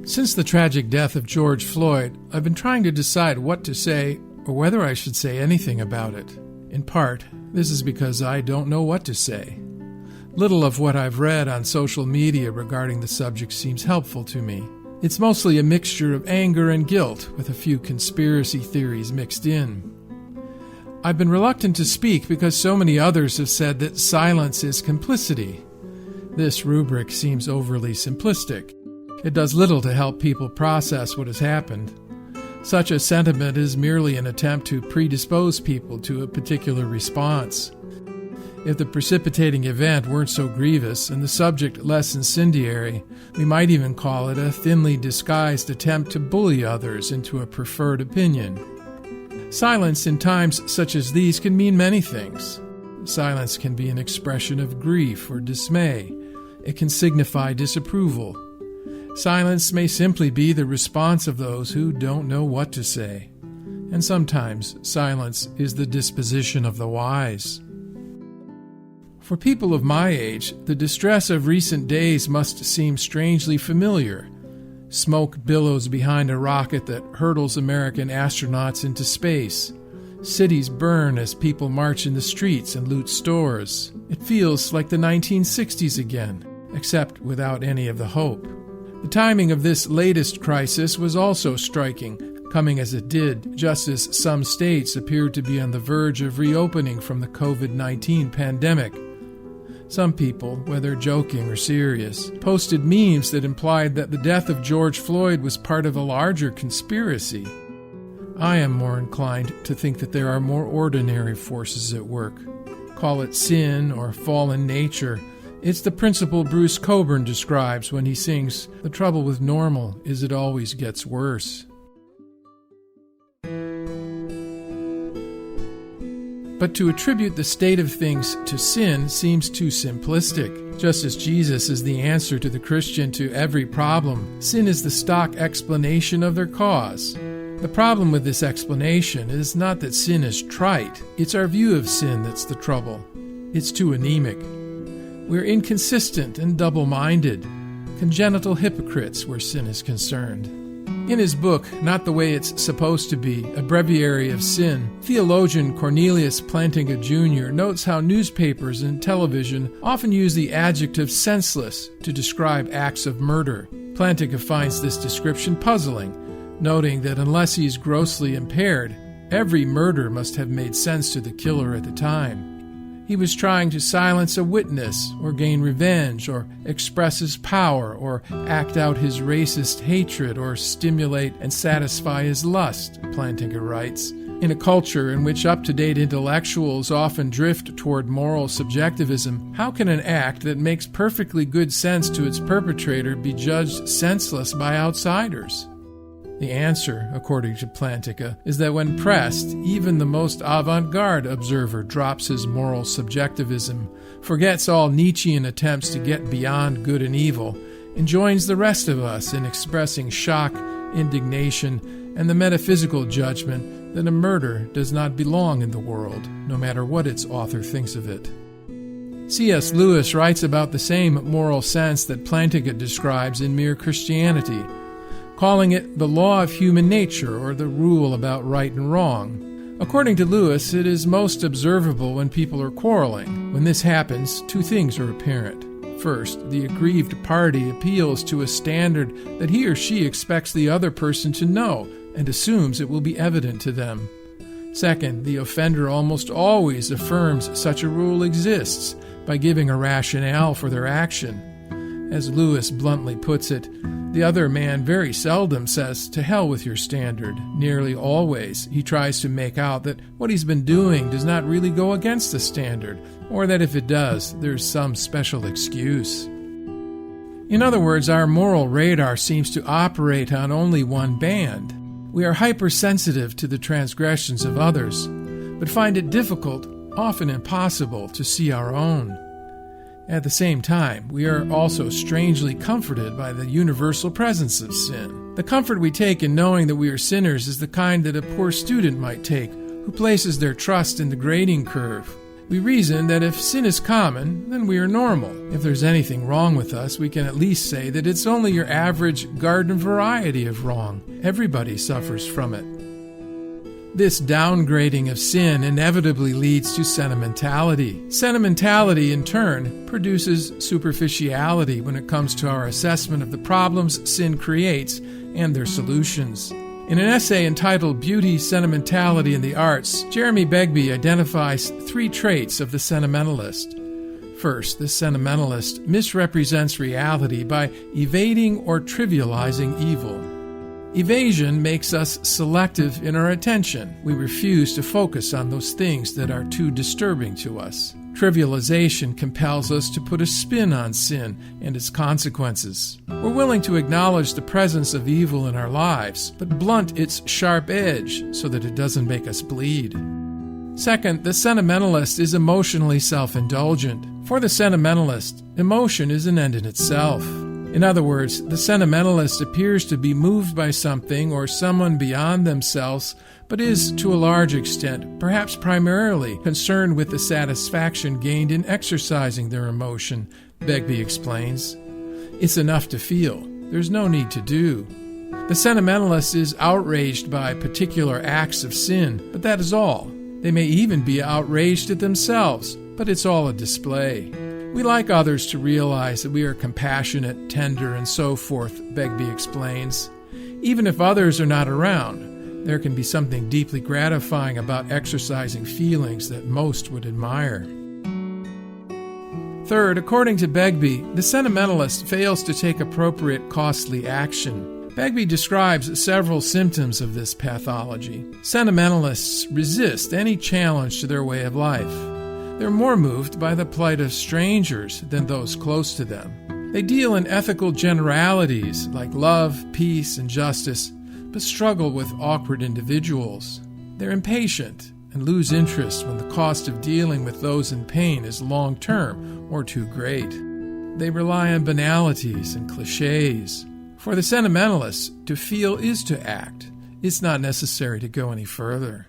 Since the tragic death of George Floyd, I've been trying to decide what to say or whether I should say anything about it. In part, this is because I don't know what to say. Little of what I've read on social media regarding the subject seems helpful to me. It's mostly a mixture of anger and guilt, with a few conspiracy theories mixed in. I've been reluctant to speak because so many others have said that silence is complicity. This rubric seems overly simplistic. It does little to help people process what has happened. Such a sentiment is merely an attempt to predispose people to a particular response. If the precipitating event weren't so grievous and the subject less incendiary, we might even call it a thinly disguised attempt to bully others into a preferred opinion. Silence in times such as these can mean many things. Silence can be an expression of grief or dismay. It can signify disapproval. Silence may simply be the response of those who don't know what to say. And sometimes silence is the disposition of the wise. For people of my age, the distress of recent days must seem strangely familiar. Smoke billows behind a rocket that hurtles American astronauts into space. Cities burn as people march in the streets and loot stores. It feels like the 1960s again, except without any of the hope. The timing of this latest crisis was also striking, coming as it did just as some states appeared to be on the verge of reopening from the COVID-19 pandemic. Some people, whether joking or serious, posted memes that implied that the death of George Floyd was part of a larger conspiracy. I am more inclined to think that there are more ordinary forces at work. Call it sin or fallen nature. It's the principle Bruce Cockburn describes when he sings, "The trouble with normal is it always gets worse." But to attribute the state of things to sin seems too simplistic. Just as Jesus is the answer to the Christian to every problem, sin is the stock explanation of their cause. The problem with this explanation is not that sin is trite, it's our view of sin that's the trouble. It's too anemic. We're inconsistent and double-minded, congenital hypocrites where sin is concerned. In his book, Not the Way It's Supposed to Be, a breviary of sin, theologian Cornelius Plantinga Jr. notes how newspapers and television often use the adjective senseless to describe acts of murder. Plantinga finds this description puzzling, noting that unless he's grossly impaired, every murder must have made sense to the killer at the time. He was trying to silence a witness, or gain revenge, or express his power, or act out his racist hatred, or stimulate and satisfy his lust, Plantinga writes. In a culture in which up-to-date intellectuals often drift toward moral subjectivism, how can an act that makes perfectly good sense to its perpetrator be judged senseless by outsiders? The answer, according to Plantinga, is that when pressed, even the most avant-garde observer drops his moral subjectivism, forgets all Nietzschean attempts to get beyond good and evil, and joins the rest of us in expressing shock, indignation, and the metaphysical judgment that a murder does not belong in the world, no matter what its author thinks of it. C.S. Lewis writes about the same moral sense that Plantinga describes in Mere Christianity, calling it the law of human nature or the rule about right and wrong. According to Lewis, it is most observable when people are quarreling. When this happens, two things are apparent. First, the aggrieved party appeals to a standard that he or she expects the other person to know and assumes it will be evident to them. Second, the offender almost always affirms such a rule exists by giving a rationale for their action. As Lewis bluntly puts it, the other man very seldom says, "To hell with your standard." Nearly always, he tries to make out that what he's been doing does not really go against the standard, or that if it does, there's some special excuse. In other words, our moral radar seems to operate on only one band. We are hypersensitive to the transgressions of others, but find it difficult, often impossible, to see our own. At the same time, we are also strangely comforted by the universal presence of sin. The comfort we take in knowing that we are sinners is the kind that a poor student might take, who places their trust in the grading curve. We reason that if sin is common, then we are normal. If there's anything wrong with us, we can at least say that it's only your average garden variety of wrong. Everybody suffers from it. This downgrading of sin inevitably leads to sentimentality. Sentimentality, in turn, produces superficiality when it comes to our assessment of the problems sin creates and their solutions. In an essay entitled Beauty, Sentimentality, and the Arts, Jeremy Begbie identifies 3 traits of the sentimentalist. First, the sentimentalist misrepresents reality by evading or trivializing evil. Evasion makes us selective in our attention. We refuse to focus on those things that are too disturbing to us. Trivialization compels us to put a spin on sin and its consequences. We're willing to acknowledge the presence of evil in our lives, but blunt its sharp edge so that it doesn't make us bleed. Second, the sentimentalist is emotionally self-indulgent. For the sentimentalist, emotion is an end in itself. In other words, the sentimentalist appears to be moved by something or someone beyond themselves, but is, to a large extent, perhaps primarily, concerned with the satisfaction gained in exercising their emotion, Begbie explains. It's enough to feel. There's no need to do. The sentimentalist is outraged by particular acts of sin, but that is all. They may even be outraged at themselves, but it's all a display. We like others to realize that we are compassionate, tender, and so forth, Begbie explains. Even if others are not around, there can be something deeply gratifying about exercising feelings that most would admire. Third, according to Begbie, the sentimentalist fails to take appropriate, costly action. Begbie describes several symptoms of this pathology. Sentimentalists resist any challenge to their way of life. They're more moved by the plight of strangers than those close to them. They deal in ethical generalities like love, peace, and justice, but struggle with awkward individuals. They're impatient and lose interest when the cost of dealing with those in pain is long-term or too great. They rely on banalities and cliches. For the sentimentalist, to feel is to act. It's not necessary to go any further.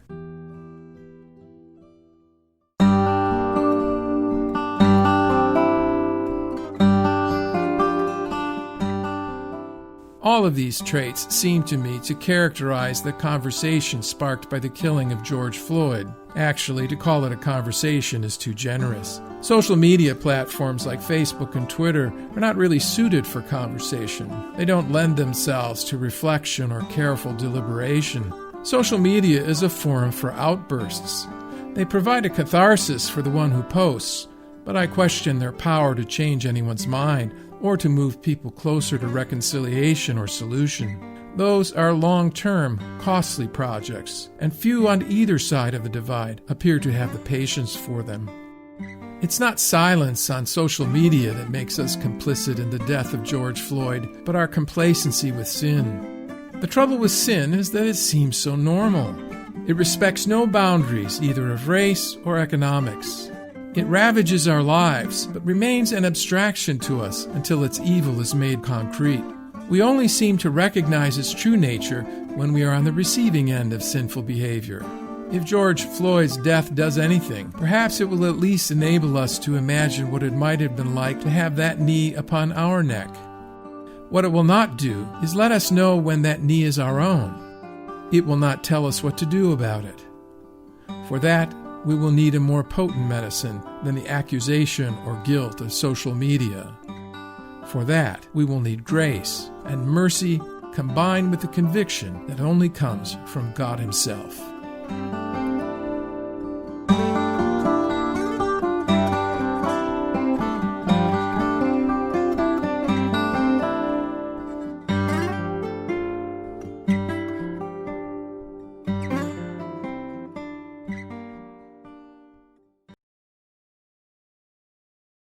All of these traits seem to me to characterize the conversation sparked by the killing of George Floyd. Actually, to call it a conversation is too generous. Social media platforms like Facebook and Twitter are not really suited for conversation. They don't lend themselves to reflection or careful deliberation. Social media is a forum for outbursts. They provide a catharsis for the one who posts, but I question their power to change anyone's mind or to move people closer to reconciliation or solution. Those are long-term, costly projects, and few on either side of the divide appear to have the patience for them. It's not silence on social media that makes us complicit in the death of George Floyd, but our complacency with sin. The trouble with sin is that it seems so normal. It respects no boundaries, either of race or economics. It ravages our lives, but remains an abstraction to us until its evil is made concrete. We only seem to recognize its true nature when we are on the receiving end of sinful behavior. If George Floyd's death does anything, perhaps it will at least enable us to imagine what it might have been like to have that knee upon our neck. What it will not do is let us know when that knee is our own. It will not tell us what to do about it. For that, we will need a more potent medicine than the accusation or guilt of social media. For that, we will need grace and mercy combined with the conviction that only comes from God Himself.